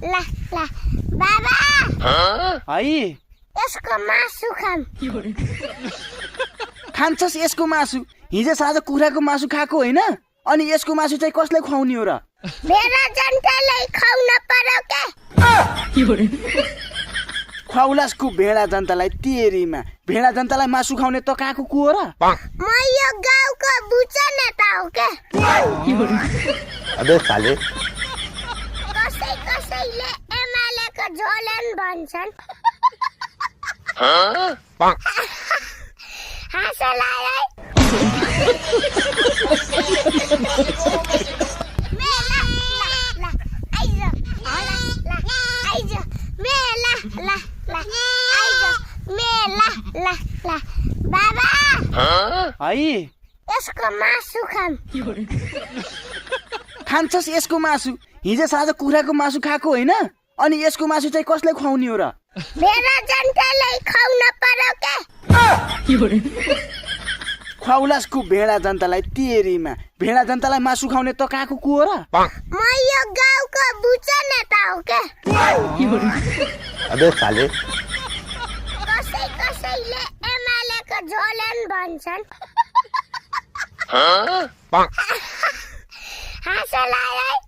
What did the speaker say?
ल ल बाबा है यसको मासु खाम खान्छस् यसको मासु हिजो साँझ कुखुराको मासु खाएको होइन अनि यसको मासु चाहिँ कसलाई खुवाउने हो र भेडा जनतालाई खुवाउन पर्यो के खुवाउलासको भेडा जनतालाई तेरीमा भेडा जनतालाई मासु खुवाउने त कहाँको को हो र म यो गाउँको बुचा नेता हो के अबे साले कसैले एमालेको झोलन भन्छन् हाँसो लाग्यो बाबा है यसको मासु खाम खान्छस् यसको मासु हिजो साँझ कुखुराको मासु खाएको होइन अनि यसको मासु चाहिँ कसलाई खुवाउने हो र भेडा जनतालाई खुवाउन पर्यो के खुवाउलासको भेडा जनतालाई तेरीमा भेडा जनतालाई मासु खुवाउने त कहाँको को हो र म यो गाउँको बुचा नेता हो के अबे साले कसैले एमालेको झोलन भन्छन् हाँसो लाग्यो